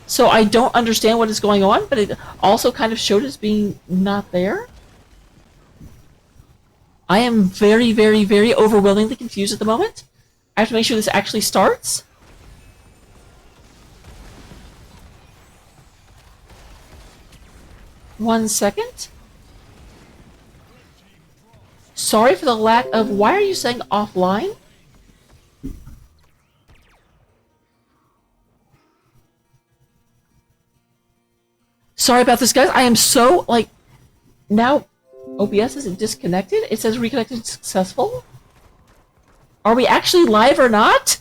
So I don't understand what is going on, but it also kind of showed as being not there. I am very, very, very overwhelmingly confused at the moment. I have to make sure this actually starts. One second. Sorry for the lack of... Why are you saying offline? Sorry about this, guys. I am so, like... Now, OBS isn't disconnected. It says reconnected successful. Are we actually live or not?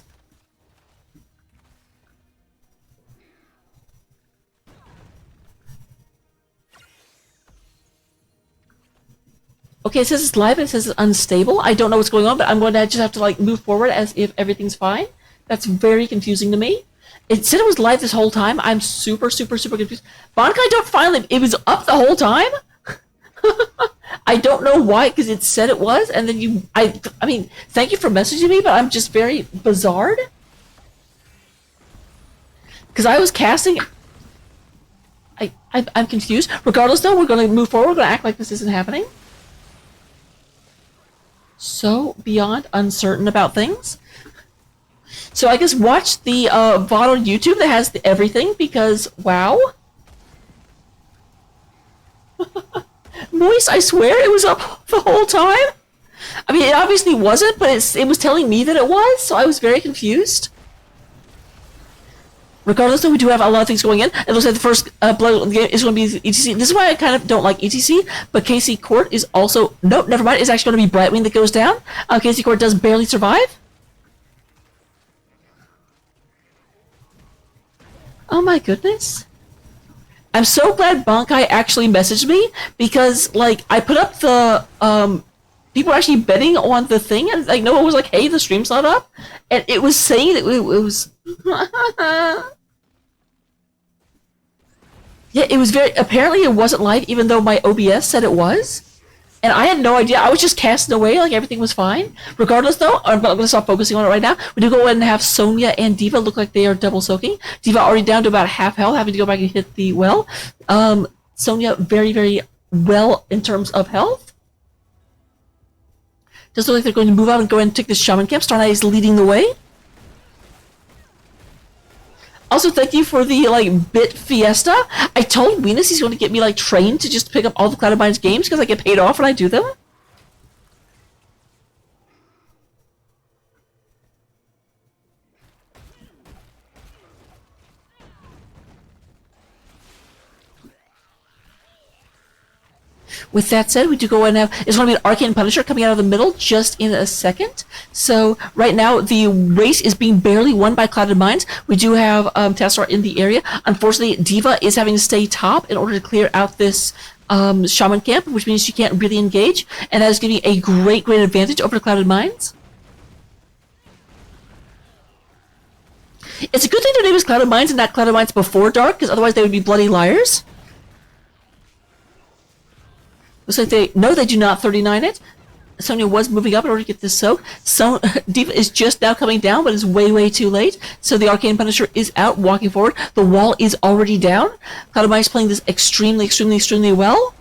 Okay, it says it's live, it says it's unstable. I don't know what's going on, but I'm going to just have to, like, move forward as if everything's fine. That's very confusing to me. It said it was live this whole time. I'm super, super, super confused. Bonkai, don't finally... It was up the whole time? I don't know why, because it said it was, and then you... I mean, thank you for messaging me, but I'm just very bizarred. Because I was casting... I'm confused. Regardless, though, we're going to move forward. We're going to act like this isn't happening. So beyond uncertain about things. So I guess watch the VOD on YouTube that has everything, because, wow. Moist, I swear it was up the whole time. I mean, it obviously wasn't, but it was telling me that it was, so I was very confused. Regardless, though, we do have a lot of things going in. It looks like the first blood game is going to be ETC. This is why I kind of don't like ETC, but KC Court is also... Nope, never mind. It's actually going to be Brightwing that goes down. KC Court does barely survive. Oh my goodness. I'm so glad Bonkai actually messaged me, because, like, I put up the... people were actually betting on the thing, and, like, Noah was like, hey, the stream's not up. And it was saying that it was... Yeah, it was very... Apparently it wasn't live, even though my OBS said it was. And I had no idea. I was just casting away like everything was fine. Regardless, though, I'm going to stop focusing on it right now. We do go ahead and have Sonya and Diva look like they are double soaking. Diva already down to about half health, having to go back and hit the well. Sonya very, very well in terms of health. Does look like they're going to move out and go ahead and take this Shaman Camp. Star Knight is leading the way. Also, thank you for the, like, bit fiesta. I told Venus he's going to get me, like, trained to just pick up all the Cloud of Minds games because I get paid off when I do them. With that said, we do go ahead and have... It's going to be an Arcane Punisher coming out of the middle just in a second. So, right now, the race is being barely won by Clouded Minds. We do have Tassar in the area. Unfortunately, Diva is having to stay top in order to clear out this Shaman Camp, which means she can't really engage. And that is giving a great, great advantage over Clouded Minds. It's a good thing their name is Clouded Minds and not Clouded Minds before dark, because otherwise they would be bloody liars. Looks like they... No, they do not 39 it. Sonya was moving up in order to get this soak. So, Diva is just now coming down, but is way, way too late. So the Arcane Punisher is out, walking forward. The wall is already down. Cloud of Mind is playing this extremely, extremely, extremely well.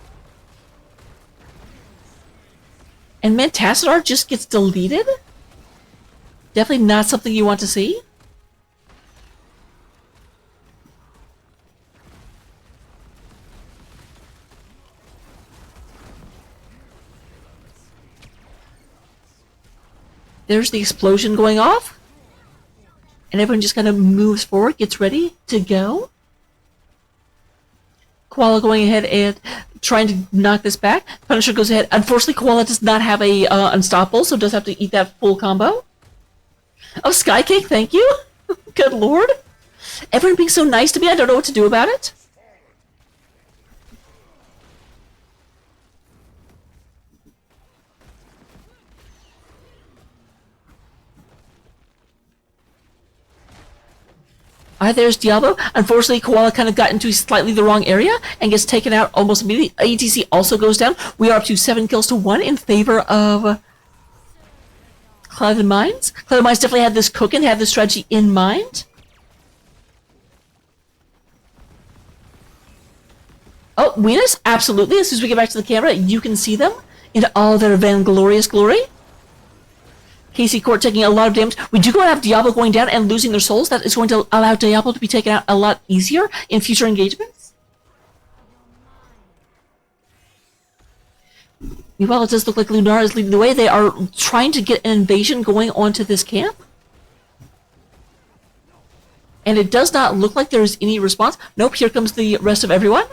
And man, Tassadar just gets deleted? Definitely not something you want to see. There's the explosion going off. And everyone just kind of moves forward, gets ready to go. Koala going ahead and trying to knock this back. Punisher goes ahead. Unfortunately, Koala does not have a Unstoppable, so does have to eat that full combo. Oh, Skycake, thank you. Good lord. Everyone being so nice to me, I don't know what to do about it. There's Diablo. Unfortunately, Koala kind of got into slightly the wrong area and gets taken out almost immediately. ATC also goes down. We are up to 7 kills to 1 in favor of Clouded Minds. Clouded Minds definitely had this cooking, had this strategy in mind. Oh, Venus, absolutely. As soon as we get back to the camera, you can see them in all their vainglorious glory. KC Court taking a lot of damage. We do go and have Diablo going down and losing their souls. That is going to allow Diablo to be taken out a lot easier in future engagements. Meanwhile, it does look like Lunara is leading the way. They are trying to get an invasion going onto this camp. And it does not look like there's any response. Nope, here comes the rest of everyone.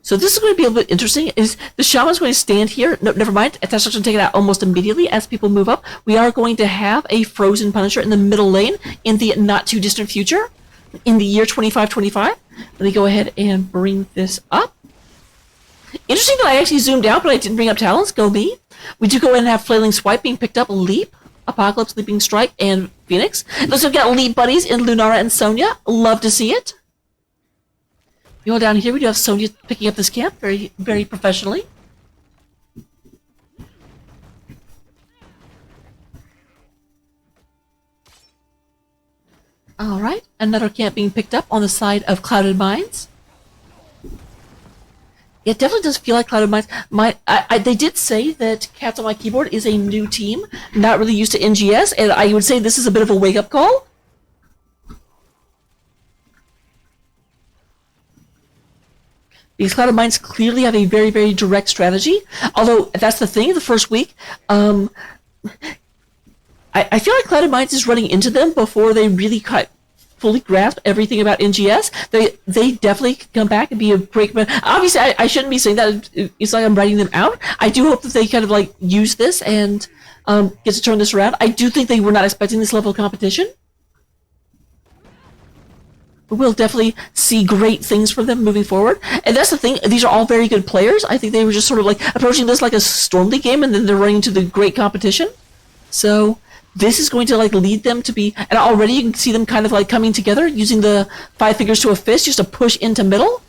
So this is going to be a little bit interesting. Is the shaman's going to stand here? No, never mind. That's going to take it out almost immediately as people move up. We are going to have a frozen Punisher in the middle lane in the not too distant future, in the year 2525. Let me go ahead and bring this up. Interesting that I actually zoomed out, but I didn't bring up Talons. Go me. We do go ahead and have Flailing Swipe being picked up. Leap, Apocalypse, Leaping Strike, and Phoenix. Looks like we've got Leap buddies in Lunara and Sonya. Love to see it. You know, down here we do have Sonya picking up this camp very, very professionally. All right, another camp being picked up on the side of Clouded Mines. It definitely does feel like Clouded Mines. They did say that Cats on My Keyboard is a new team, not really used to NGS, and I would say this is a bit of a wake-up call. These Clouded Mines clearly have a very, very direct strategy. Although, that's the thing, the first week, I feel like Clouded Mines is running into them before they really fully grasp everything about NGS. They definitely come back and be a great... Obviously, I shouldn't be saying that. It's like I'm writing them out. I do hope that they kind of like use this and get to turn this around. I do think they were not expecting this level of competition. We'll definitely see great things from them moving forward. And that's the thing, these are all very good players. I think they were just sort of like approaching this like a Storm League game, and then they're running into the great competition. So this is going to like lead them to be, and already you can see them kind of like coming together, using the 5 fingers to a fist just to push into middle.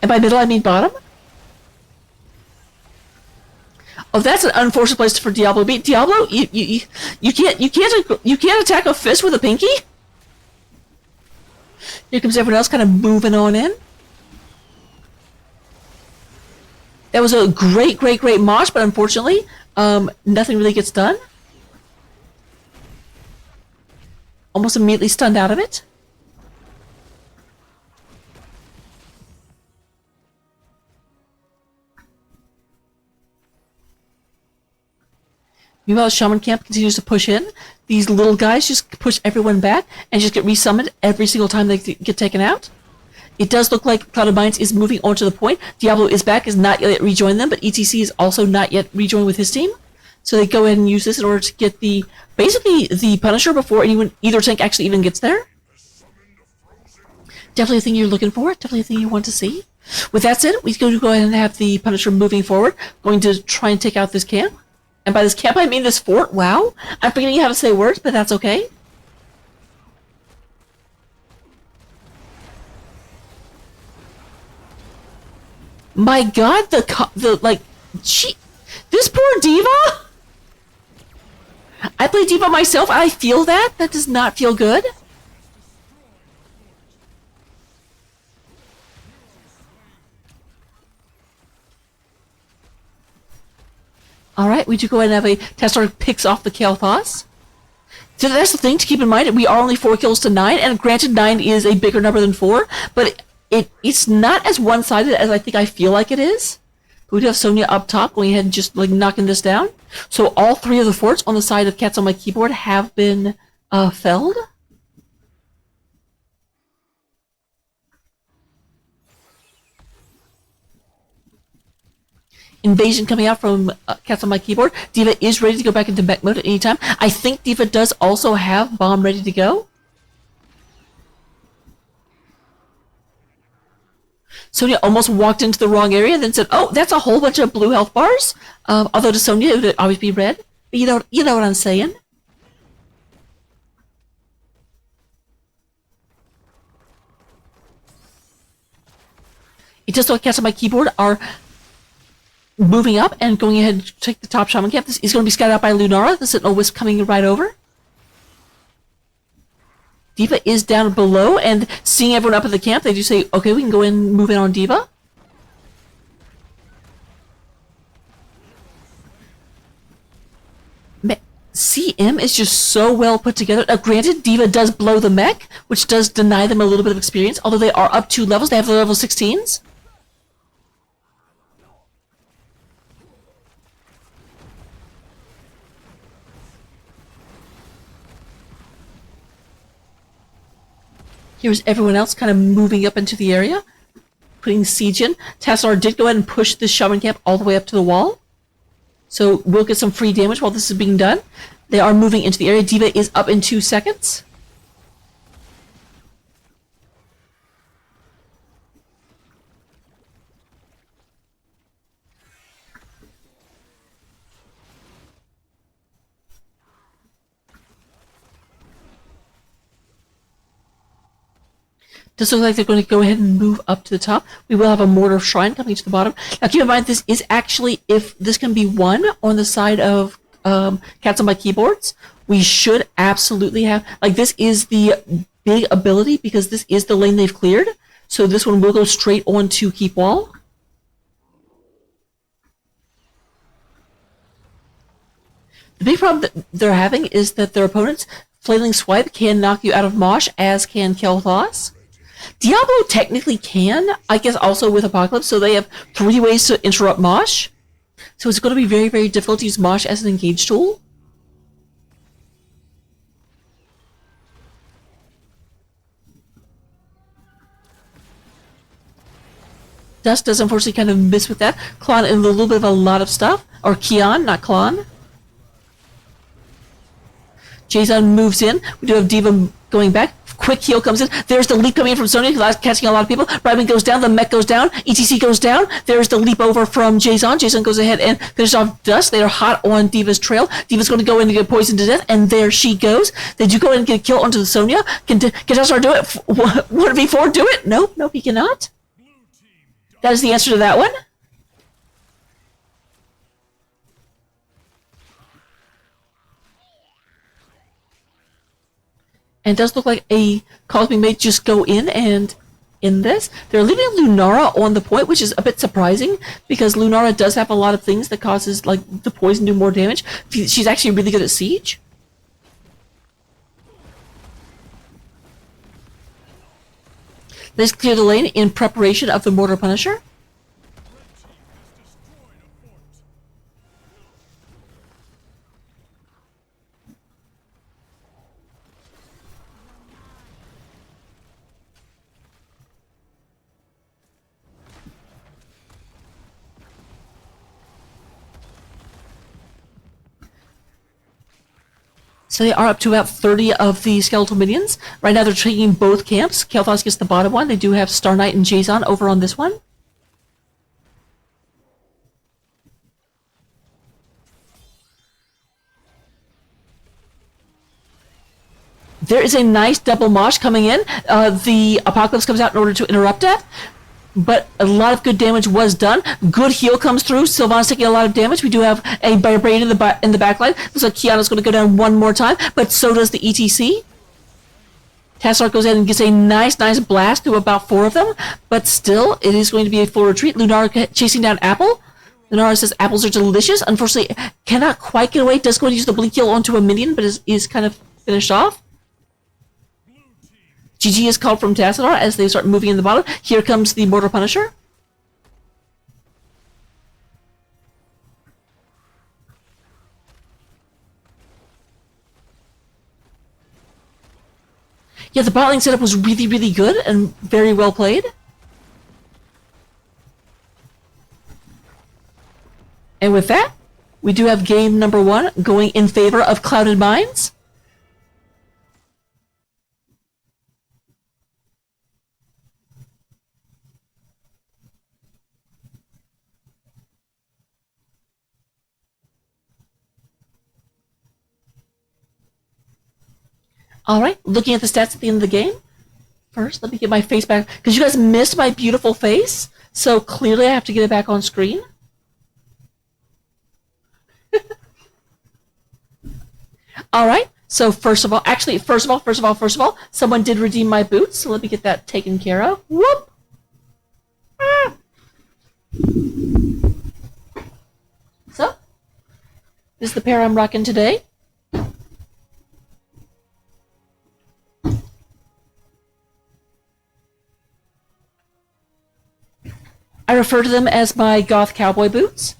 And by middle I mean bottom. Oh, that's an unfortunate place for Diablo to be. Diablo, you can't attack a fist with a pinky? Here comes everyone else kind of moving on in. That was a great, great, great mosh, but unfortunately, nothing really gets done. Almost immediately stunned out of it. Meanwhile, Shaman Camp continues to push in. These little guys just push everyone back and just get resummoned every single time they get taken out. It does look like Clouded Mines is moving on to the point. Diablo is back, is not yet rejoined them, but ETC is also not yet rejoined with his team. So they go ahead and use this in order to get basically the Punisher before either tank actually even gets there. Definitely a thing you're looking for, definitely a thing you want to see. With that said, we go ahead and have the Punisher moving forward, going to try and take out this camp. And by this camp, I mean this fort. Wow. I'm forgetting how to say words, but that's okay. My god, this poor diva? I play diva myself. I feel that. That does not feel good. Alright, we do go ahead and have a Testar picks off the Kalthas. So that's the thing to keep in mind. We are only 4 kills to 9, and granted 9 is a bigger number than 4, but it's not as one-sided as I think I feel like it is. But we do have Sonya up top going ahead and just like knocking this down. So all 3 of the forts on the side of Cats on My Keyboard have been felled. Invasion coming out from Cats on My Keyboard. Diva is ready to go back into mech mode at any time. I think Diva does also have bomb ready to go. Sonya almost walked into the wrong area, then said, "Oh, that's a whole bunch of blue health bars." Although to Sonya it would always be red. But you know what I'm saying. It just so Cats on My Keyboard are moving up and going ahead to take the top shaman camp. This is going to be scouted out by Lunara, the Sentinel Wisp coming right over. D.Va is down below, and seeing everyone up at the camp, they do say, okay, we can go in and move in on D.Va. CM is just so well put together. Granted, D.Va does blow the mech, which does deny them a little bit of experience, although they are up 2 levels. They have the level 16s. Here's everyone else kind of moving up into the area, putting siege in. Tassadar did go ahead and push this shaman camp all the way up to the wall. So we'll get some free damage while this is being done. They are moving into the area. D.Va is up in 2 seconds. Does look like they're going to go ahead and move up to the top. We will have a mortar shrine coming to the bottom. Now keep in mind, this is actually, if this can be won on the side of Cats on My Keyboards, we should absolutely have, like, this is the big ability because this is the lane they've cleared. So this one will go straight on to Keep Wall. The big problem that they're having is that their opponents, Flailing Swipe, can knock you out of Mosh, as can Kel'Thas. Diablo technically can, I guess, also with Apocalypse, so they have 3 ways to interrupt Mosh. So it's going to be very, very difficult to use Mosh as an engage tool. Dust does unfortunately kind of miss with that. Klon in a little bit of a lot of stuff. Or Kion, not Klon. Jason moves in. We do have D.Va going back. Quick heal comes in. There's the leap coming in from Sonya, catching a lot of people. Ryman goes down. The mech goes down. ETC goes down. There's the leap over from Jason. Jason goes ahead and finishes off Dust. They are hot on D.Va's trail. D.Va's going to go in and get poisoned to death, and there she goes. Did you go in and get a kill onto the Sonya? Can Tassadar do it? 1v4 do it? Nope, he cannot. That is the answer to that one. And it does look like a call is being made. Just go in and in this. They're leaving Lunara on the point, which is a bit surprising because Lunara does have a lot of things that causes like the poison to do more damage. She's actually really good at siege. Let's clear the lane in preparation of the Mortar Punisher. So they are up to about 30 of the skeletal minions. Right now they're taking both camps. Kel'Thas gets the bottom one. They do have Star Knight and Jason over on this one. There is a nice double mosh coming in. The Apocalypse comes out in order to interrupt that. But a lot of good damage was done. Good heal comes through. Sylvanas taking a lot of damage. We do have a Brain in the backline. Looks like Kiana's going to go down one more time, but so does the ETC. Tassadar goes in and gets a nice blast through about 4 of them, but still, it is going to be a full retreat. Lunara chasing down Apple. Lunara says apples are delicious. Unfortunately, cannot quite get away. Does go and use the blink heal onto a minion, but is kind of finished off. GG is called from Tassadar as they start moving in the bottom. Here comes the Mortar Punisher. Yeah, the bot lane setup was really, really good and very well played. And with that, we do have game number 1 going in favor of Clouded Minds. Alright, looking at the stats at the end of the game. First, let me get my face back, because you guys missed my beautiful face, so clearly I have to get it back on screen. All right. So first of all, someone did redeem my boots. So let me get that taken care of. Whoop. Ah. So this is the pair I'm rocking today. I refer to them as my goth cowboy boots.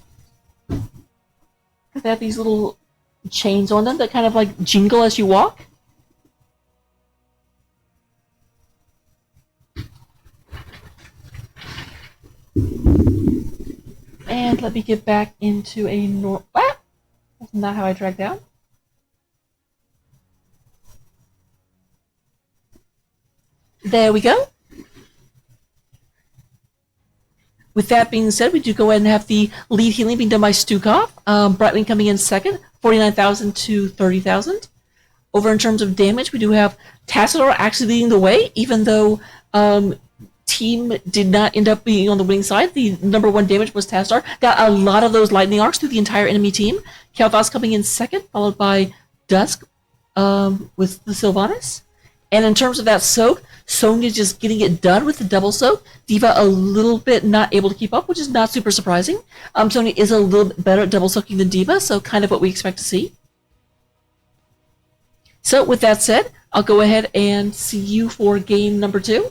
They have these little chains on them that kind of like jingle as you walk. And let me get back into a that's not how I drag down. There we go. With that being said, we do go ahead and have the lead healing being done by Stukov. Brightwing coming in second, 49,000 to 30,000. Over in terms of damage, we do have Tassadar actually leading the way, even though team did not end up being on the winning side. The number one damage was Tassadar. Got a lot of those lightning arcs through the entire enemy team. Kalthos coming in second, followed by Dusk with the Sylvanas. And in terms of that soak, Sonya just getting it done with the double soak. Diva a little bit not able to keep up, which is not super surprising. Sonya is a little bit better at double soaking than Diva, so kind of what we expect to see. So with that said, I'll go ahead and see you for game number 2.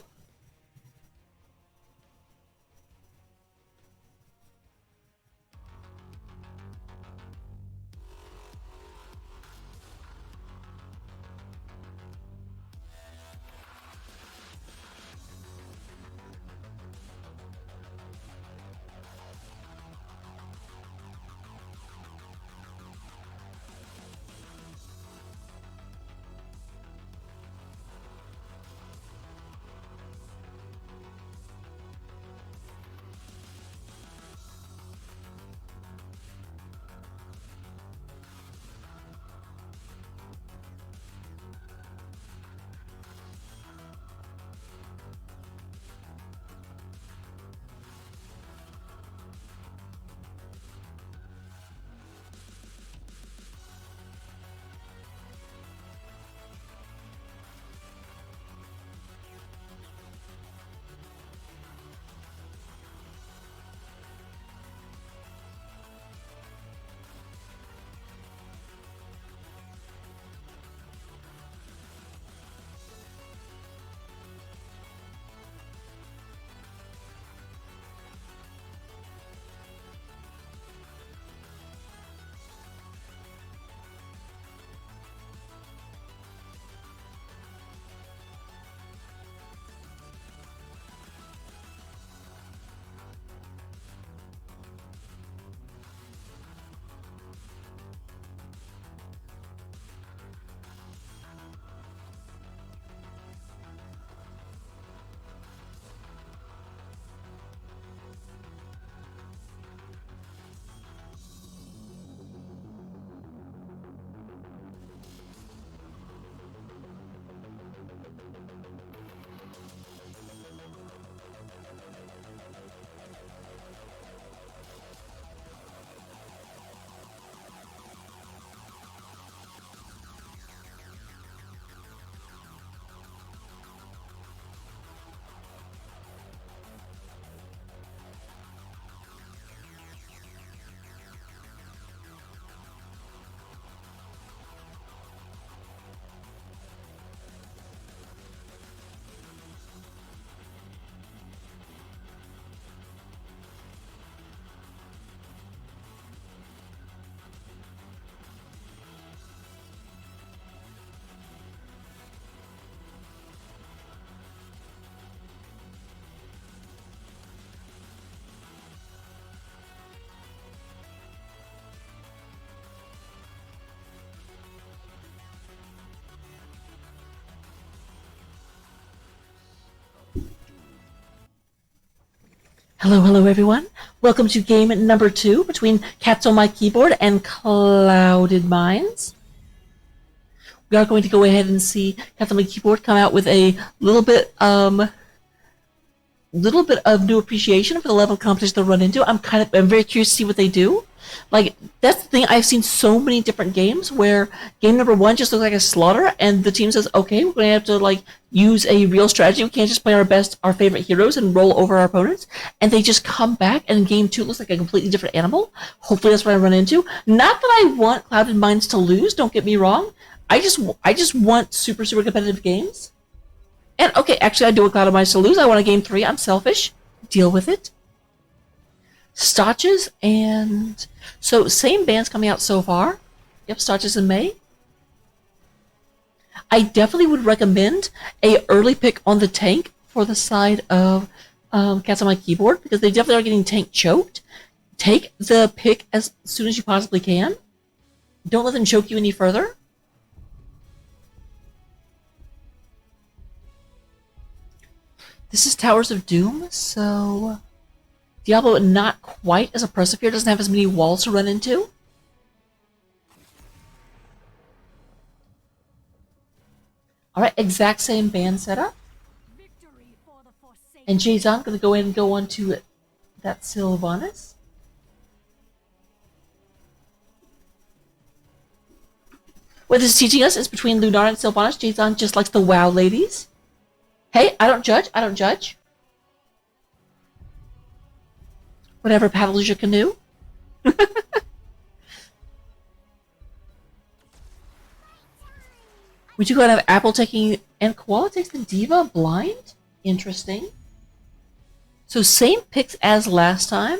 Hello everyone. Welcome to game number 2 between Cats on My Keyboard and Clouded Minds. We are going to go ahead and see Cats on My Keyboard come out with a little bit of new appreciation for the level of competition they'll run into. I'm very curious to see what they do. Like, that's the thing. I've seen so many different games where game number one just looks like a slaughter, and the team says, "Okay, we're gonna have to like use a real strategy. We can't just play our favorite heroes, and roll over our opponents." And they just come back, and game two looks like a completely different animal. Hopefully, that's what I run into. Not that I want Clouded Minds to lose. Don't get me wrong. I just want super super competitive games. And okay, actually, I do want Clouded Minds to lose. I want a game three. I'm selfish. Deal with it. Stotches and so same bands coming out so far. Yep, Stotches in May. I definitely would recommend a early pick on the tank for the side of Cats on My Keyboard because they definitely are getting tank choked. Take the pick as soon as you possibly can. Don't let them choke you any further. This is Towers of Doom, so Diablo not quite as oppressive here, doesn't have as many walls to run into. Alright, exact same band setup. And Jason going to go in and go on to that Sylvanas. What this is teaching us is between Lunar and Sylvanas, Jason just likes the WoW ladies. Hey, I don't judge, I don't judge. Whatever paddles your canoe. We do go and have Apple taking, and Koala takes the Diva blind. Interesting. So same picks as last time.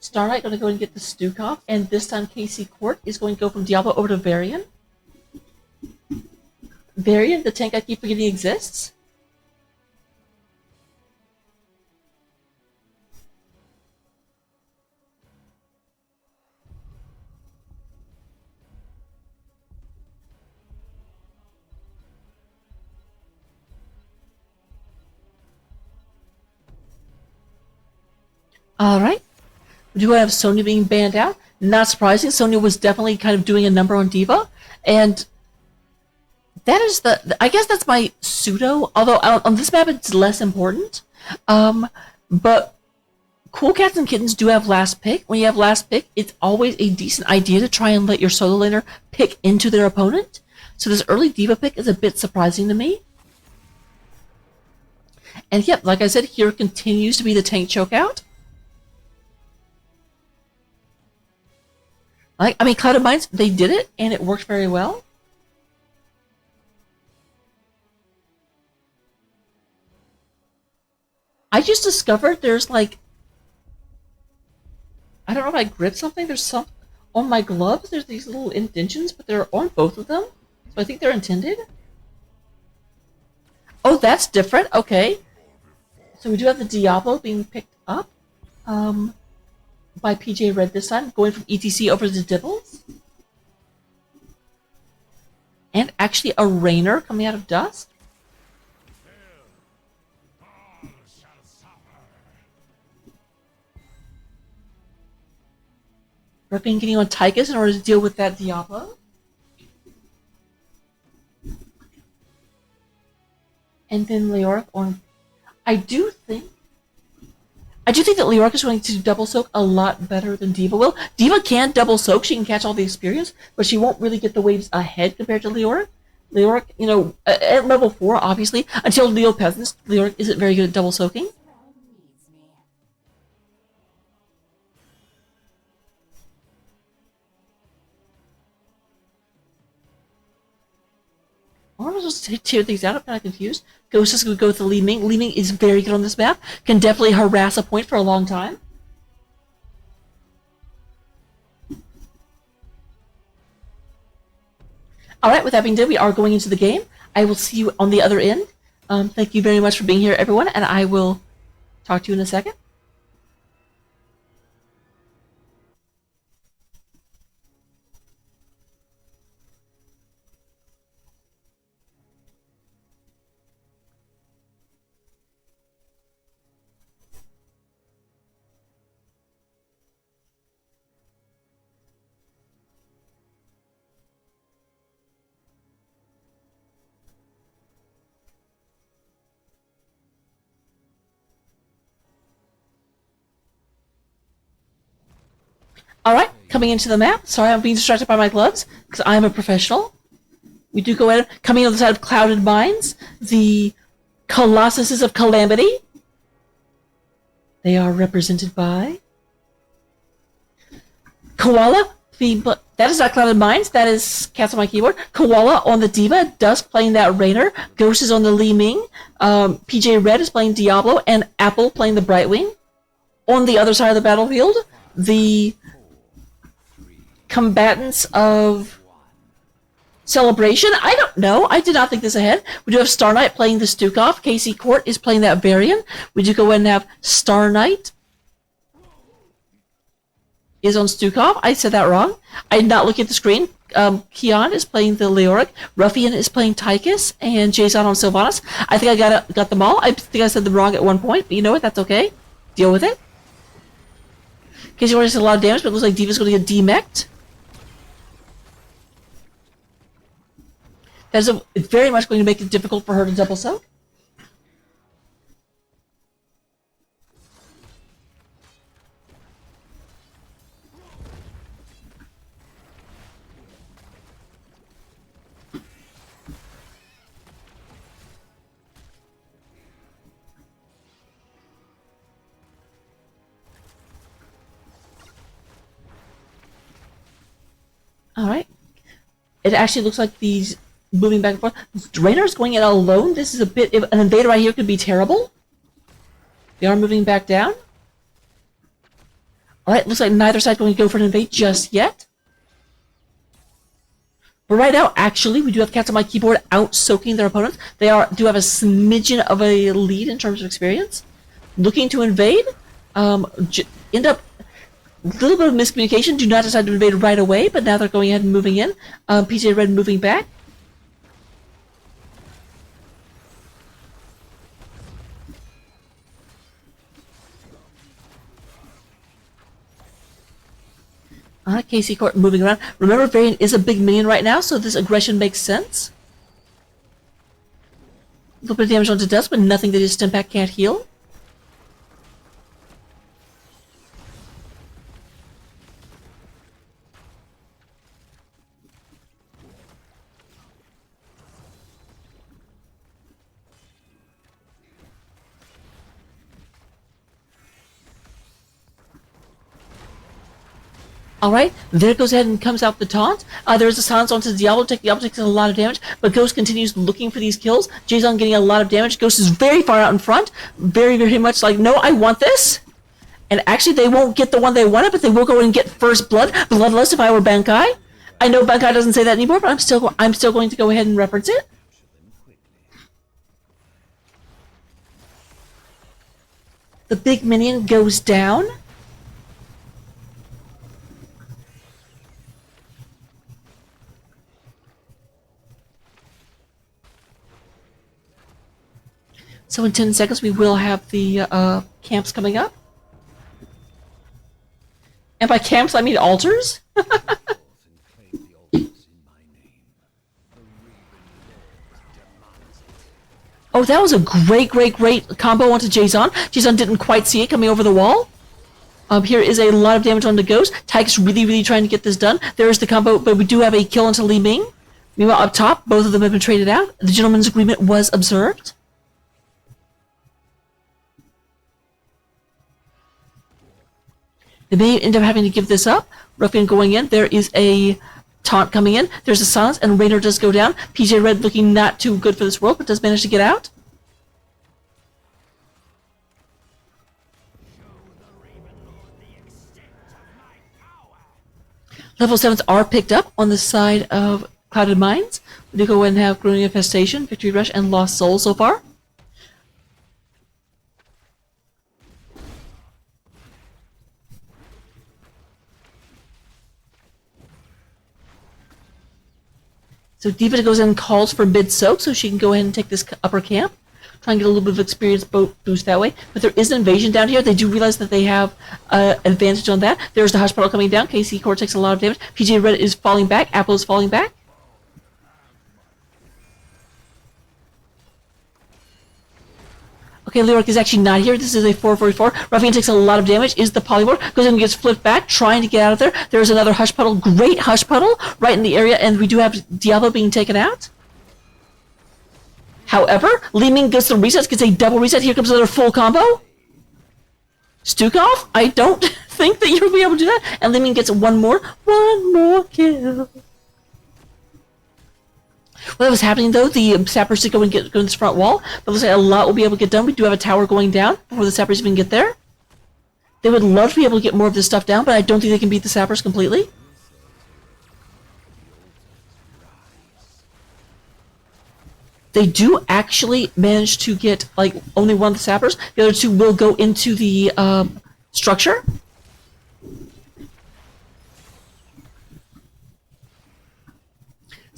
Starlight going to go and get the Stukov, and this time Casey Court is going to go from Diablo over to Varian. Varian, the tank I keep forgetting exists. Alright. We do have Sonya being banned out. Not surprising. Sonya was definitely kind of doing a number on Diva. And that is I guess that's my pseudo, although on this map it's less important. But Cool Cats and Kittens do have last pick. When you have last pick, it's always a decent idea to try and let your solo laner pick into their opponent. So this early Diva pick is a bit surprising to me. And yep, like I said, here continues to be the tank chokeout. I mean, Clouded Minds, they did it, and it worked very well. I just discovered there's like, I don't know if I gripped something, there's some, on my gloves, there's these little indentions, but they're on both of them. So I think they're intended. Oh, that's different, okay. So we do have the Diablo being picked up. By PJ Red this time, going from ETC over to Dibbles. And actually a Rainer coming out of Dust. Ripping getting on Tychus in order to deal with that Diablo. And then Leoric on... I do think that Leoric is going to double soak a lot better than Diva will. Diva can double soak, she can catch all the experience, but she won't really get the waves ahead compared to Leoric. Leoric, you know, at level 4, obviously, until Leo Peasants, Leoric isn't very good at double soaking. Or we'll just tear things out. I'm kind of confused. Ghost is going to go with the Li Ming. Li Ming is very good on this map. Can definitely harass a point for a long time. Alright, with that being said, we are going into the game. I will see you on the other end. Thank you very much for being here, everyone, and I will talk to you in a second. Alright, coming into the map. Sorry, I'm being distracted by my gloves, because I'm a professional. We do go ahead, coming on the side of Clouded Mines, the Colossuses of Calamity. They are represented by Koala. That is not Clouded Mines, that is Cats on my keyboard. Koala on the Diva, Dusk playing that Rainer, Ghost is on the Li Ming, PJ Red is playing Diablo, and Apple playing the Brightwing. On the other side of the battlefield, the combatants of Celebration? I don't know. I did not think this ahead. We do have Star Knight playing the Stukov. Casey Court is playing that Varian. We do go ahead and have Star Knight is on Stukov. I said that wrong. I did not look at the screen. Keon is playing the Leoric. Ruffian is playing Tychus. And Jason on Sylvanas. I think I got them all. I think I said them wrong at one point. But you know what? That's okay. Deal with it. Casey Court has a lot of damage, but it looks like Diva's going to get demeched. That is very much going to make it difficult for her to double soak. All right. It actually looks like these moving back and forth. Rainer's going in alone. This is a bit... An invader right here could be terrible. They are moving back down. Alright, looks like neither side going to go for an invade just yet. But right now, actually, we do have Cats on my keyboard out-soaking their opponents. They do have a smidgen of a lead in terms of experience. Looking to invade. End up... A little bit of miscommunication. Do not decide to invade right away, but now they're going ahead and moving in. PJ Red moving back. Casey Court moving around. Remember, Varian is a big minion right now, so this aggression makes sense. A little bit of damage onto Dusk, but nothing that his Stimpak can't heal. Alright, there goes ahead and comes out the taunt. There's a silence onto the Diablo Tech. Diablo takes a lot of damage, but Ghost continues looking for these kills. Jason getting a lot of damage. Ghost is very far out in front. Very, very much like, no, I want this. And actually, they won't get the one they wanted, but they will go and get first blood. Bloodlust if I were Bankai. I know Bankai doesn't say that anymore, but I'm still going to go ahead and reference it. The big minion goes down. So in 10 seconds, we will have the camps coming up. And by camps, I mean altars. Oh, that was a great combo onto Jason. Jason didn't quite see it coming over the wall. Here is a lot of damage on the Ghost. Tyke's really trying to get this done. There is the combo, but we do have a kill onto Li Ming. Meanwhile, up top, both of them have been traded out. The gentleman's agreement was observed. They may end up having to give this up. Ruffian going in. There is a taunt coming in. There's a silence, and Rainer does go down. PJ Red looking not too good for this world, but does manage to get out. Level 7s are picked up on the side of Clouded Mines. We do go ahead and have Growing Infestation, Victory Rush, and Lost Soul so far. So Diva goes in and calls for mid-soak so she can go ahead and take this upper camp. Try and get a little bit of experience boost that way. But there is an invasion down here. They do realize that they have advantage on that. There's the Hush Puddle coming down. KC Core takes a lot of damage. PJ Red is falling back. Apple is falling back. Okay, Okay, Leoric is actually not here. This is a 444. Ruffian takes a lot of damage. Is the polymorph. Goes in and gets flipped back, trying to get out of there. There's another Hush Puddle. Great Hush Puddle right in the area, and we do have Diablo being taken out. However, Li Ming gets the resets, gets a double reset. Here comes another full combo. Stukov, I don't think that you'll be able to do that. And Li Ming gets one more kill. While that was happening, though, the sappers did go in this front wall, but looks like a lot will be able to get done. We do have a tower going down before the sappers even get there. They would love to be able to get more of this stuff down, but I don't think they can beat the sappers completely. They do actually manage to get, like, only one of the sappers. The other two will go into the structure.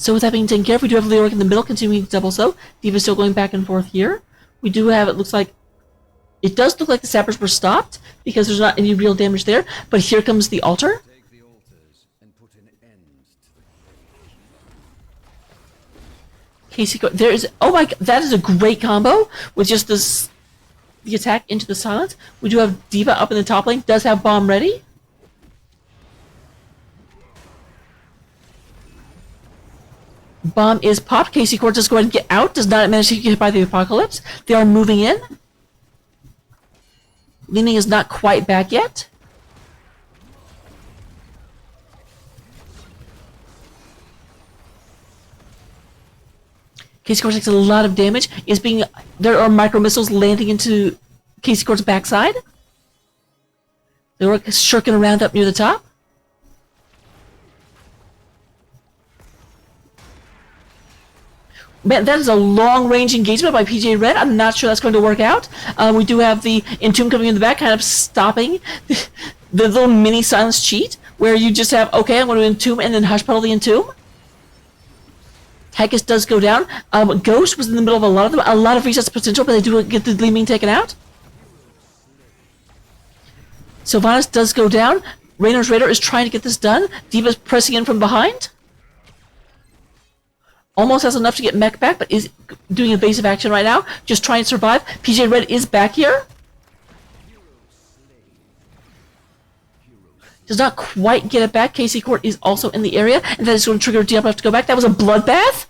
So with that being taken care of, we do have Leoric in the middle, continuing to double so. Diva's still going back and forth here. We do have, it does look like the sappers were stopped, because there's not any real damage there, but here comes the altar. Casey, there is, oh my god, that is a great combo, with just this, the attack into the silence. We do have Diva up in the top lane, does have bomb ready. Bomb is popped. Casey Court does go ahead and get out. Does not manage to get hit by the apocalypse. They are moving in. Li Ming is not quite back yet. Casey Court takes a lot of damage. There are micro missiles landing into Casey Court's backside. They were shirking around up near the top. Man, that is a long-range engagement by PJ Red. I'm not sure that's going to work out. We do have the Entomb coming in the back, kind of stopping the little mini silence cheat, where you just have, okay, I'm going to Entomb and then Hush Puddle the Entomb. Tychus does go down. Ghost was in the middle of a lot of them. A lot of resets potential, but they do get the Li Ming taken out. Sylvanas does go down. Raynor's Raider is trying to get this done. Diva's pressing in from behind. Almost has enough to get mech back, but is doing evasive action right now. Just trying to survive. PJ Red is back here. Does not quite get it back. Casey Court is also in the area, and that is going to trigger Diablo to go back. That was a bloodbath.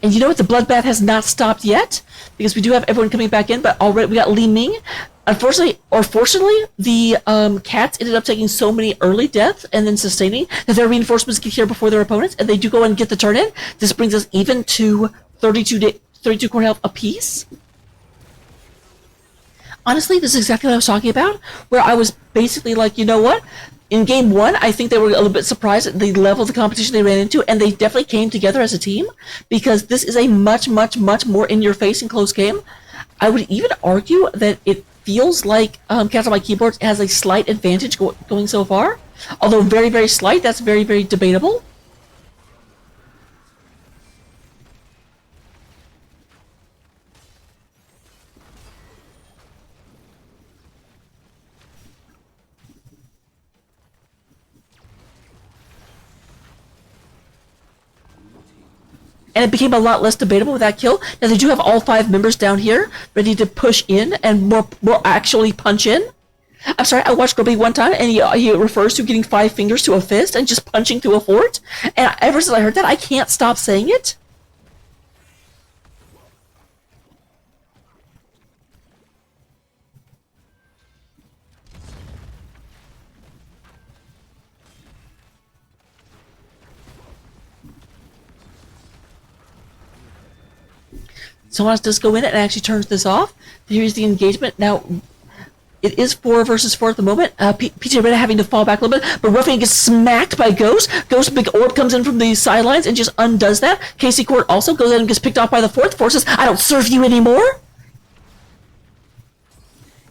And you know what? The bloodbath has not stopped yet, because we do have everyone coming back in, but already we got Li Ming. Unfortunately, or fortunately, the cats ended up taking so many early deaths and then sustaining that their reinforcements get here before their opponents, and they do go and get the turn in. This brings us even to 32 core health apiece. Honestly, this is exactly what I was talking about, where I was basically like, you know what? In game one, I think they were a little bit surprised at the level of the competition they ran into, and they definitely came together as a team, because this is a much, much, much more in-your-face and close game. I would even argue that it feels like Cats on My Keyboard has a slight advantage going so far. Although very, very slight, that's very, very debatable. And it became a lot less debatable with that kill. Now they do have all 5 members down here ready to push in and more actually punch in. I'm sorry, I watched Grubby one time, and he refers to getting 5 fingers to a fist and just punching through a fort. And ever since I heard that, I can't stop saying it. Someone else does go in it and actually turns this off. Here's the engagement. Now, it is 4 versus 4 at the moment. PJ Red having to fall back a little bit, but Ruffian gets smacked by Ghost. Ghost big orb comes in from the sidelines and just undoes that. Casey Court also goes in and gets picked off by the fourth. Forces, I don't serve you anymore.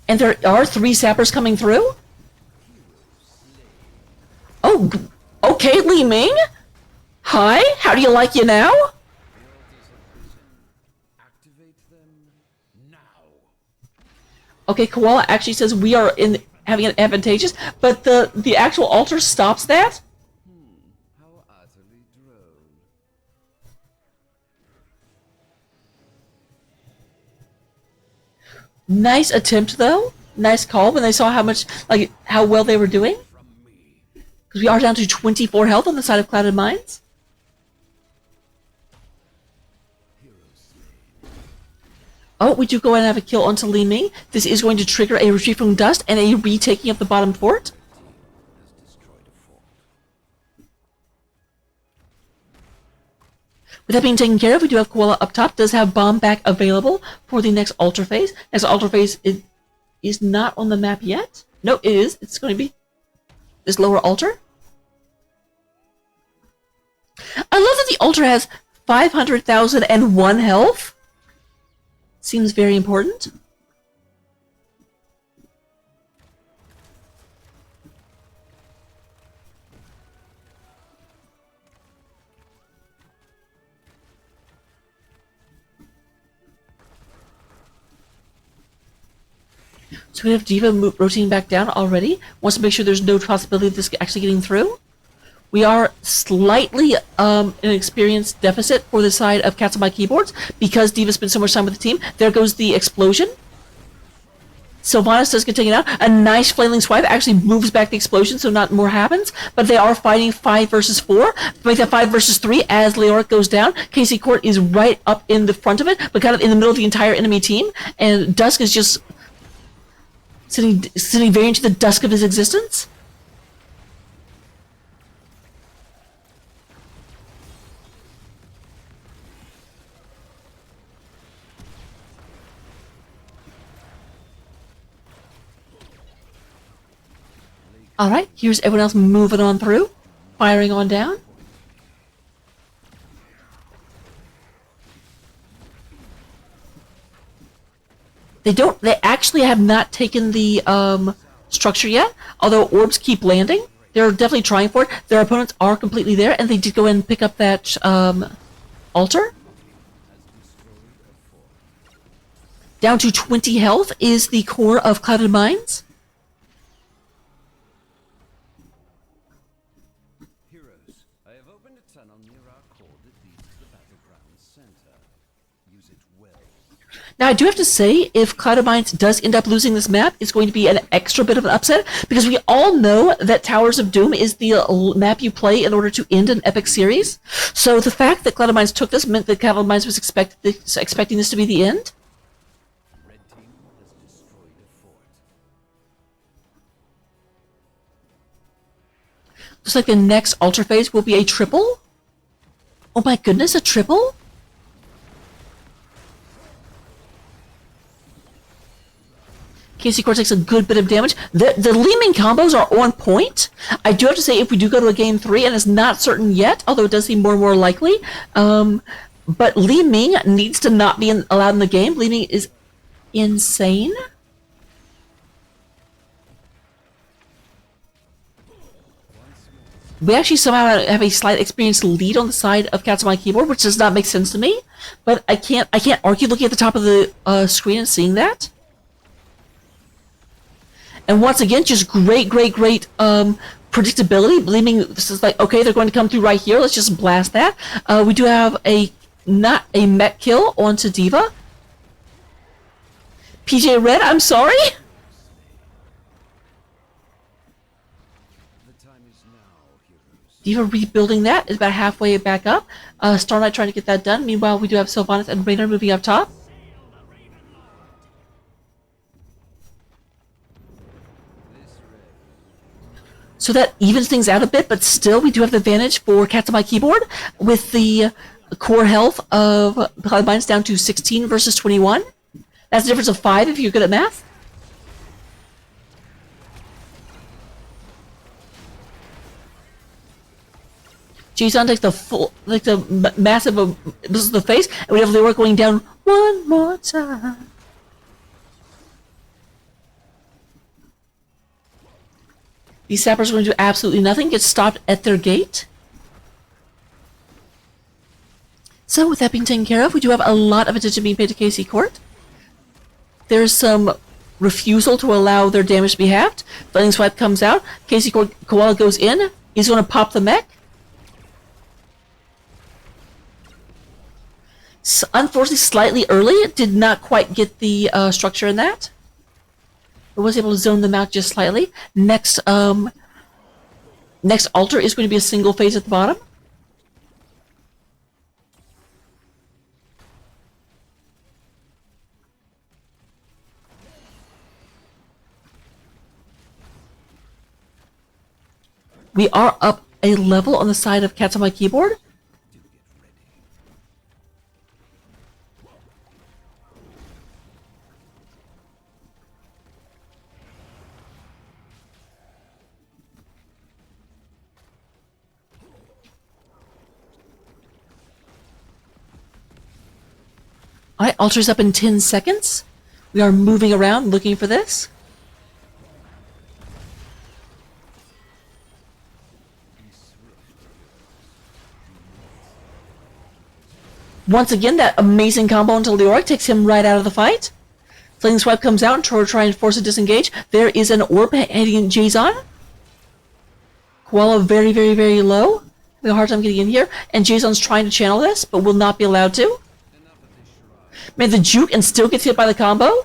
And there are 3 sappers coming through. Oh, okay, Li Ming. Hi, how do you like you now? Okay, Koala actually says we are having an advantageous, but the actual altar stops that. Nice attempt, though. Nice call when they saw how much, like, how well they were doing. Because we are down to 24 health on the side of Clouded Mines. Oh, we do go and have a kill onto Li Ming. This is going to trigger a retreat from Dust and a retaking of the bottom fort. With that being taken care of, we do have Koala up top. Does have Bomb back available for the next altar phase. Next altar phase is not on the map yet. No, it is. It's going to be this lower altar. I love that the altar has 500,001 health. Seems very important. So we have Diva rotating back down already. Wants to make sure there's no possibility of this actually getting through. We are slightly in an experience deficit for the side of Cats on My Keyboards because Diva spent so much time with the team. There goes the explosion. Sylvanas does get taken out. A nice flailing swipe actually moves back the explosion so not more happens. But they are fighting 5 versus 4. Make that 5 versus 3 as Leoric goes down. Casey Court is right up in the front of it, but kind of in the middle of the entire enemy team. And Dusk is just sitting very into the dusk of his existence. Alright, here's everyone else moving on through, firing on down. They actually have not taken the structure yet, although orbs keep landing. They're definitely trying for it. Their opponents are completely there, and they did go in and pick up that altar. Down to 20 health is the core of Clouded Mines. Now, I do have to say, if Clouded Mines does end up losing this map, it's going to be an extra bit of an upset, because we all know that Towers of Doom is the map you play in order to end an epic series. So the fact that Clouded Mines took this meant that Clouded Mines was expecting this to be the end. Looks like the next altar phase will be a triple. Oh my goodness, a triple? Casey Core takes a good bit of damage. The Li Ming combos are on point. I do have to say, if we do go to a game 3, and it's not certain yet, although it does seem more and more likely, but Li Ming needs to not be allowed in the game. Li Ming is insane. We actually somehow have a slight experience lead on the side of Cats on My Keyboard, which does not make sense to me. But I can't argue looking at the top of the screen and seeing that. And once again, just great predictability. Believing this is like, okay, they're going to come through right here. Let's just blast that. We do have not a mech kill onto Diva. PJ Red, I'm sorry. Diva rebuilding that is about halfway back up. Star Knight trying to get that done. Meanwhile, we do have Sylvanas and Raynor moving up top. So that evens things out a bit, but still we do have the advantage for Cats on My Keyboard with the core health of Cloud Mines down to 16 versus 21. That's a difference of 5 if you're good at math. Jason takes the massive this is the face, and we have Leora going down one more time. These sappers are going to do absolutely nothing, get stopped at their gate. So with that being taken care of, we do have a lot of attention being paid to KC Court. There's some refusal to allow their damage to be halved. Flailing Swipe comes out. KC Court Koala goes in. He's going to pop the mech. Unfortunately, slightly early. Did not quite get the structure in that. But was able to zone them out just slightly. Next altar is going to be a single phase at the bottom. We are up a level on the side of Cats on My Keyboard. Alright, altar's up in 10 seconds. We are moving around looking for this. Once again, that amazing combo until Leoric takes him right out of the fight. Flaming Swipe comes out and try and force a disengage. There is an orb heading in Jason. Koala very, very, very low. Having a hard time getting in here. And Jason's trying to channel this, but will not be allowed to. Made the juke and still gets hit by the combo.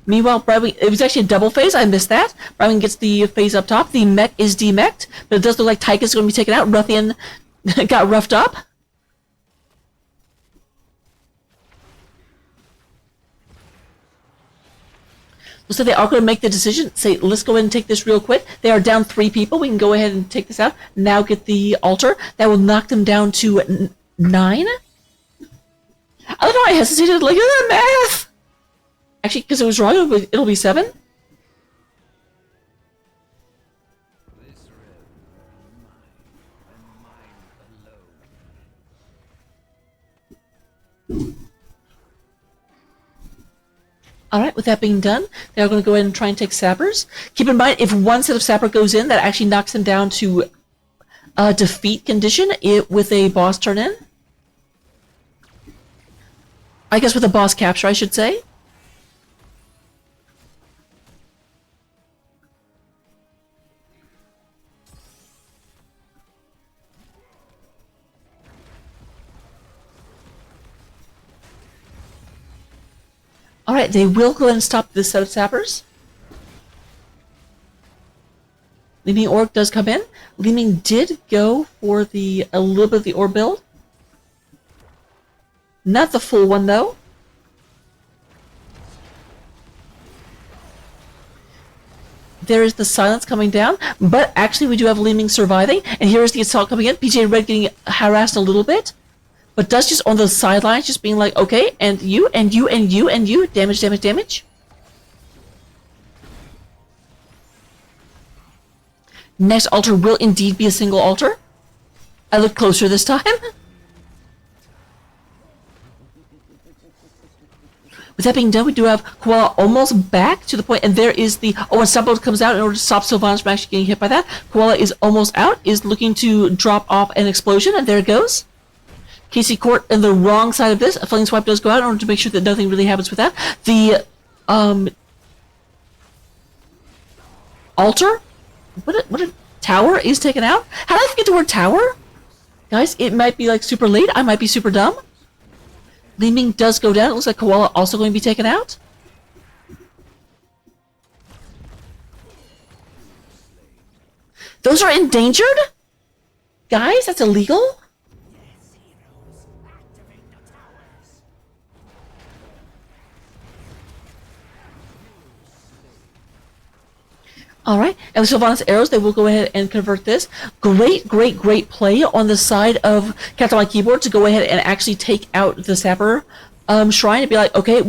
Meanwhile, Brywing, it was actually a double phase. I missed that. Brywing gets the phase up top. The mech is demeched, but it does look like Tyke is going to be taken out. Ruthian got roughed up. So they are going to make the decision, say, let's go ahead and take this real quick. They are down 3 people. We can go ahead and take this out. Now get the altar. That will knock them down to 9. I don't know, I hesitated. Look at that math! Actually, because it was wrong, it'll be 7. Alright, with that being done, they are going to go ahead and try and take sappers. Keep in mind, if one set of sapper goes in, that actually knocks them down to defeat condition with a boss turn in. I guess with a boss capture, I should say. Alright, they will go ahead and stop this set of sappers. Leeming Orc does come in. Leeming did go for a little bit of the orb build. Not the full one, though. There is the silence coming down, but actually we do have Leeming surviving, and here is the assault coming in. PJ Red getting harassed a little bit, but does just on the sidelines, just being like, okay, and you, and you, and you, and you, damage, damage, damage. Next altar will indeed be a single altar. I look closer this time. With that being done, we do have Koala almost back to the point, and there is the... Oh, when Stumble comes out in order to stop Sylvanas from actually getting hit by that. Koala is almost out, is looking to drop off an explosion, and there it goes. Casey Court in the wrong side of this. A Flaming Swipe does go out in order to make sure that nothing really happens with that. The, altar? What a tower is taken out? How did I forget the word tower? Guys, it might be like super late. I might be super dumb. Leeming does go down. It looks like Koala also going to be taken out. Those are endangered? Guys, that's illegal? Alright, and with Sylvanas arrows, they will go ahead and convert this. Great, great, great play on the side of Cats on My Keyboard to go ahead and actually take out the Sapper Shrine and be like, okay,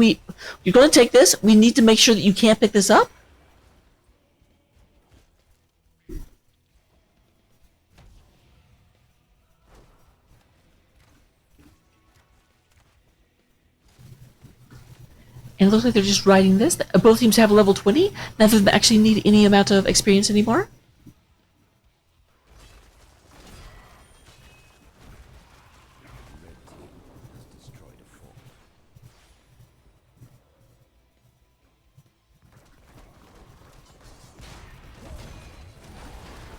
you're going to take this. We need to make sure that you can't pick this up. And it looks like they're just riding this. Both teams have level 20. Neither of them actually need any amount of experience anymore.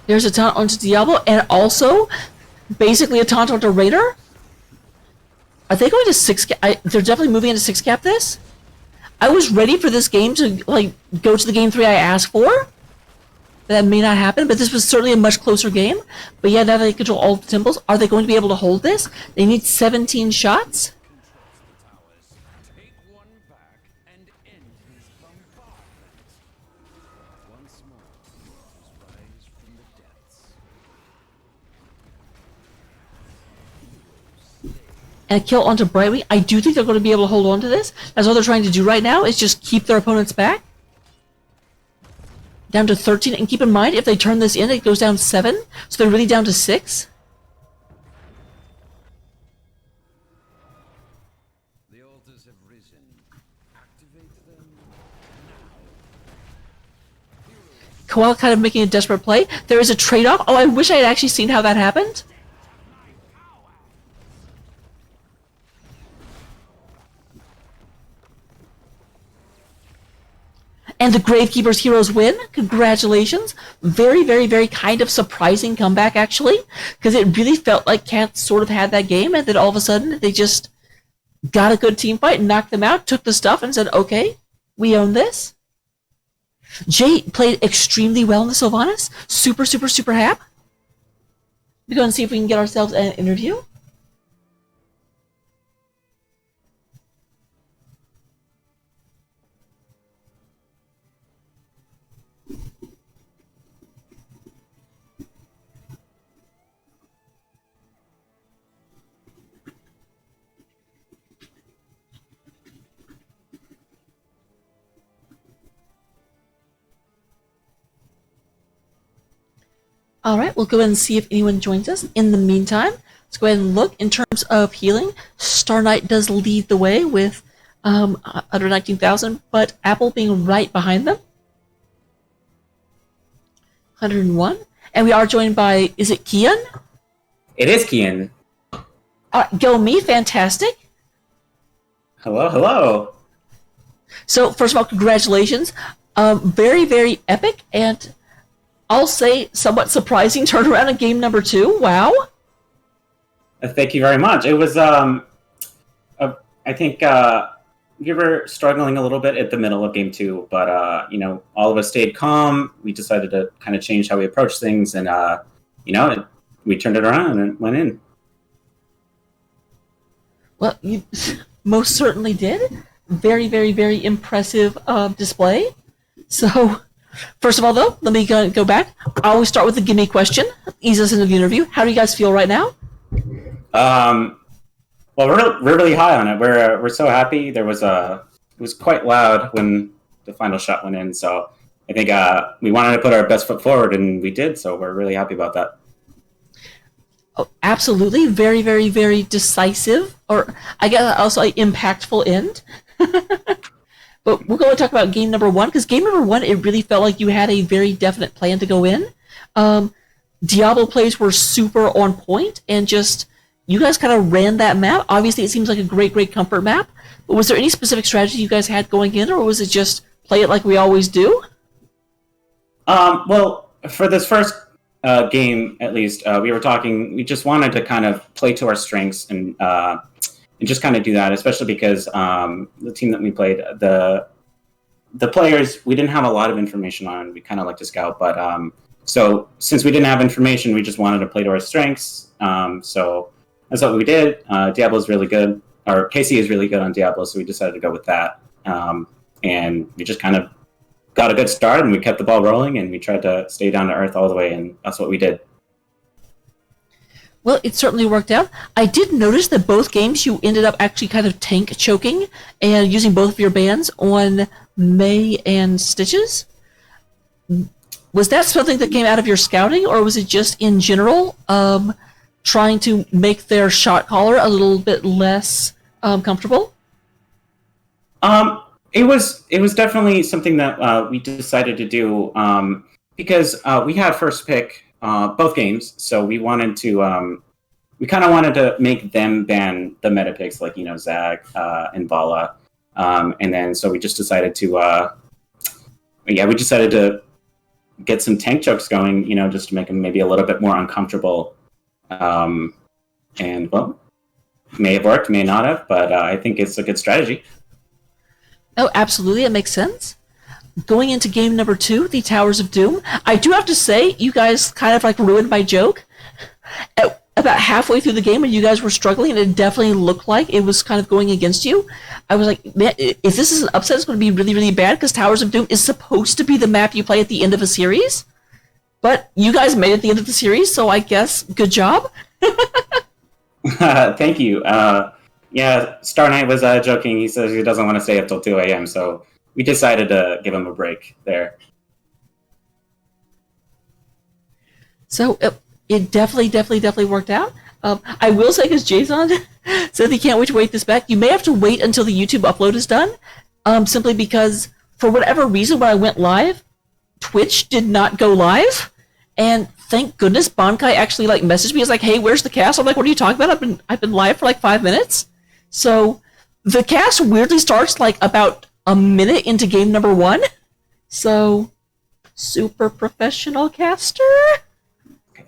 There's a taunt onto Diablo, and also basically a taunt onto Raider. Are they going to six cap? They're definitely moving into six cap this. I was ready for this game to like go to the game 3 I asked for. That may not happen, but this was certainly a much closer game. But yeah, now that they control all the temples, are they going to be able to hold this? They need 17 shots. And a kill onto Brightwing. I do think they're going to be able to hold on to this. That's all they're trying to do right now, is just keep their opponents back. Down to 13, and keep in mind, if they turn this in, it goes down 7, so they're really down to 6. The altars have risen. Activate them now. Koala kind of making a desperate play. There is a trade-off. Oh, I wish I had actually seen how that happened. And the Gravekeeper's heroes win. Congratulations. Very, very, very kind of surprising comeback, actually. Because it really felt like Cats sort of had that game, and then all of a sudden, they just got a good team fight, knocked them out, took the stuff, and said, okay, we own this. Jay played extremely well in the Sylvanas. Super, super, super happy. We're going to see if we can get ourselves an interview. All right, we'll go ahead and see if anyone joins us. In the meantime, let's go ahead and look. In terms of healing, Star Knight does lead the way with under 19,000, but Apple being right behind them. 101. And we are joined by, is it Kian? It is Kian. Go me, fantastic. Hello, hello. So, first of all, congratulations. Very, very epic, and I'll say somewhat surprising turnaround in game number 2. Wow. Thank you very much. It was, I think we were struggling a little bit at the middle of game 2, but, all of us stayed calm. We decided to kind of change how we approach things, and, we turned it around and it went in. Well, you most certainly did. Very, very, very impressive display. So, first of all, though, let me go back. I always start with the gimme question. Ease us into the interview. How do you guys feel right now? Well, we're really high on it. We're so happy. It was quite loud when the final shot went in. So I think we wanted to put our best foot forward, and we did. So we're really happy about that. Oh, absolutely. Very, very, very decisive, or I guess also an impactful end. But we'll go and talk about game number 1, because game number 1, it really felt like you had a very definite plan to go in. Diablo plays were super on point, and just, you guys kind of ran that map. Obviously, it seems like a great, great comfort map, but was there any specific strategy you guys had going in, or was it just play it like we always do? Well, for this first game, at least, we just wanted to kind of play to our strengths and just kind of do that, especially because the team that we played, the players, we didn't have a lot of information on. We kind of like to scout, but so since we didn't have information, we just wanted to play to our strengths. So that's what we did. Diablo's really good, or Casey is really good on Diablo, so we decided to go with that. And we just kind of got a good start, and we kept the ball rolling, and we tried to stay down to earth all the way, and that's what we did. Well, it certainly worked out. I did notice that both games you ended up actually kind of tank choking and using both of your bans on May and Stitches. Was that something that came out of your scouting, or was it just in general trying to make their shot caller a little bit less comfortable? It was definitely something that we decided to do because we had first pick both games, so we wanted to we kind of wanted to make them ban the meta picks like Zag and Vala, and then so we just decided to get some tank chokes going, just to make them maybe a little bit more uncomfortable, and well, may have worked, may not have, but I think it's a good strategy. Oh, absolutely, it makes sense. Going into game number 2, the Towers of Doom, I do have to say, you guys kind of like ruined my joke. About halfway through the game when you guys were struggling, and it definitely looked like it was kind of going against you, I was like, man, if this is an upset, it's going to be really, really bad, because Towers of Doom is supposed to be the map you play at the end of a series. But you guys made it at the end of the series, so I guess good job. Thank you. Yeah, Star Knight was joking. He says he doesn't want to stay up till 2 a.m., so we decided to give him a break there. So it definitely worked out. I will say, because Jason said he can't wait to wait this back, you may have to wait until the YouTube upload is done, simply because, for whatever reason, when I went live, Twitch did not go live, and thank goodness Bankai actually like messaged me. He's like, "Hey, where's the cast?" I'm like, "What are you talking about? I've been live for like 5 minutes." So the cast weirdly starts like about a minute into game number 1. So super professional caster.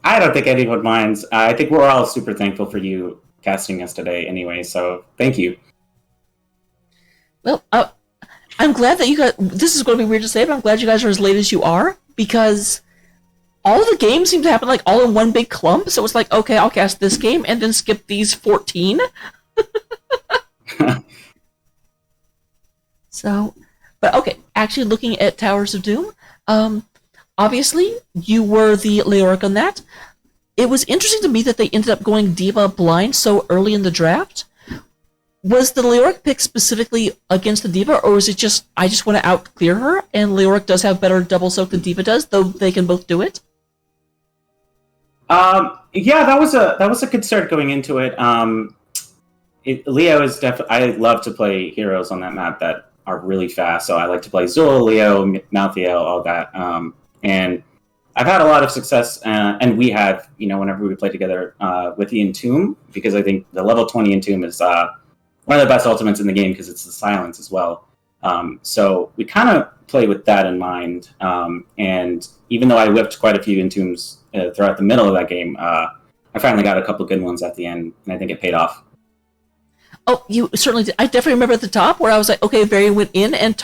I don't think anyone minds. I think we're all super thankful for you casting us today anyway, so thank you. Well, I'm glad that you guys, this is going to be weird to say, but I'm glad you guys are as late as you are, because all the games seem to happen like all in one big clump, so it's like, okay, I'll cast this game and then skip these 14. So, but okay, actually looking at Towers of Doom, obviously you were the Leoric on that. It was interesting to me that they ended up going D.Va blind so early in the draft. Was the Leoric pick specifically against the D.Va, or was it just, I just want to out-clear her, and Leoric does have better double soak than D.Va does, though they can both do it? Yeah, that was a good start going into it. Leo is definitely. I love to play heroes on that map that are really fast. So I like to play Zul, Leo, Malthael, all that. And I've had a lot of success, and we have, whenever we play together with the Entomb, because I think the level 20 Entomb is one of the best ultimates in the game because it's the silence as well. So we kind of play with that in mind. And even though I whipped quite a few Entombs throughout the middle of that game, I finally got a couple good ones at the end, and I think it paid off. Oh, you certainly did. I definitely remember at the top where I was like, okay, Barry went in and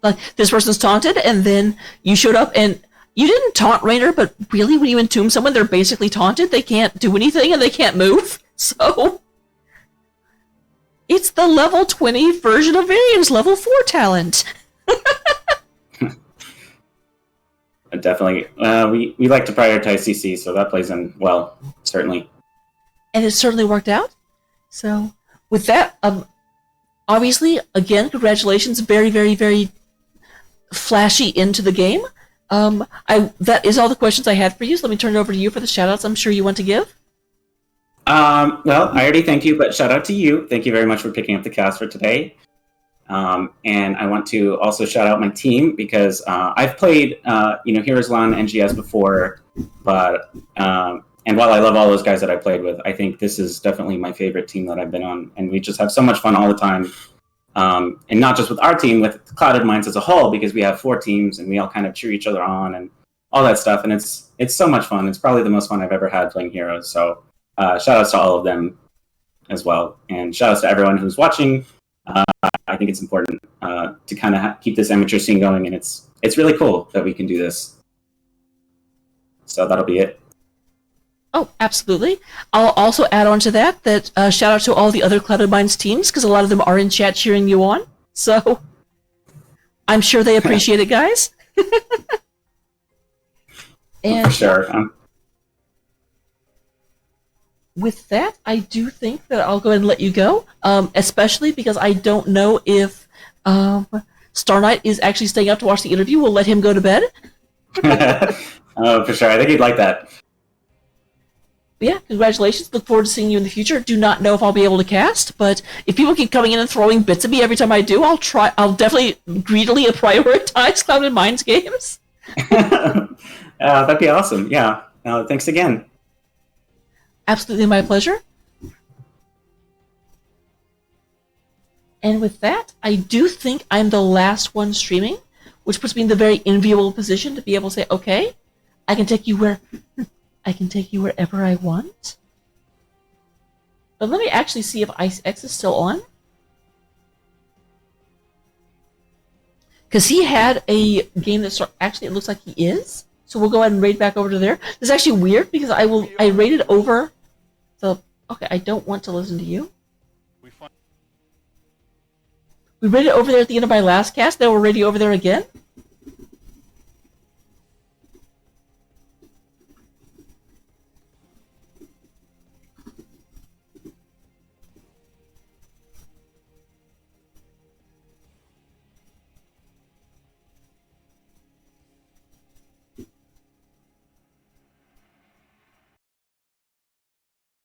like, this person's taunted, and then you showed up and you didn't taunt Rainer, but really when you entomb someone, they're basically taunted. They can't do anything and they can't move. So it's the level 20 version of Varian's level 4 talent. Definitely. We like to prioritize CC, so that plays in well, certainly. And it certainly worked out. So with that, obviously, again, congratulations. Very, very, very flashy into the game. That is all the questions I had for you, so let me turn it over to you for the shout-outs I'm sure you want to give. Well, I already thank you, but shout out to you. Thank you very much for picking up the cast for today. And I want to also shout out my team because I've played, Heroes Law and NGS before, but and while I love all those guys that I played with, I think this is definitely my favorite team that I've been on, and we just have so much fun all the time. And not just with our team, with Clouded Minds as a whole, because we have 4 teams and we all kind of cheer each other on and all that stuff, and it's so much fun. It's probably the most fun I've ever had playing Heroes. So shout outs to all of them as well, and shout outs to everyone who's watching. I think it's important to kind of keep this amateur scene going, and it's really cool that we can do this. So that'll be it. Oh, absolutely. I'll also add on to that shout out to all the other Clouded Minds teams, because a lot of them are in chat cheering you on. So I'm sure they appreciate it, guys. And for sure. With that, I do think that I'll go ahead and let you go, especially because I don't know if Star Knight is actually staying up to watch the interview. We'll let him go to bed. Oh, for sure. I think he'd like that. But yeah, congratulations. Look forward to seeing you in the future. Do not know if I'll be able to cast, but if people keep coming in and throwing bits at me every time I do, I'll try. I'll definitely greedily prioritize Clouded Minds games. That'd be awesome. Yeah. Thanks again. Absolutely my pleasure. And with that, I do think I'm the last one streaming, which puts me in the very enviable position to be able to say, okay, I can take you wherever I want. But let me actually see if Ice X is still on. Because he had a game that actually it looks like he is. So we'll go ahead and raid back over to there. This is actually weird because I raided over the. Okay, I don't want to listen to you. We raided over there at the end of my last cast. Now we're raiding over there again.